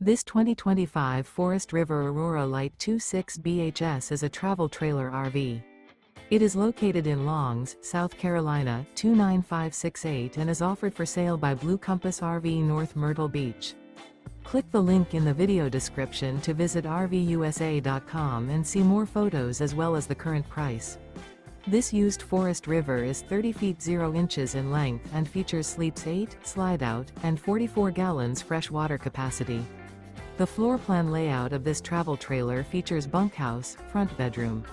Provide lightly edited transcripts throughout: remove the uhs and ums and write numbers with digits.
This 2025 Forest River Aurora Light 26 BHS is a travel trailer RV. It is located in Longs, South Carolina 29568 and is offered for sale by Blue Compass RV North Myrtle Beach. Click the link in the video description to visit RVUSA.com and see more photos as well as the current price. This used Forest River is 30 feet 0 inches in length and features sleeps 8, Slideout, and 44 gallons fresh water capacity. The floor plan layout of this travel trailer features bunkhouse, front bedroom.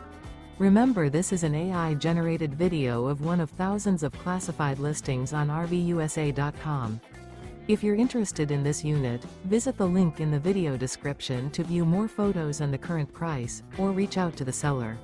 Remember, this is an AI-generated video of one of thousands of classified listings on RVUSA.com. If you're interested in this unit, visit the link in the video description to view more photos and the current price, or reach out to the seller.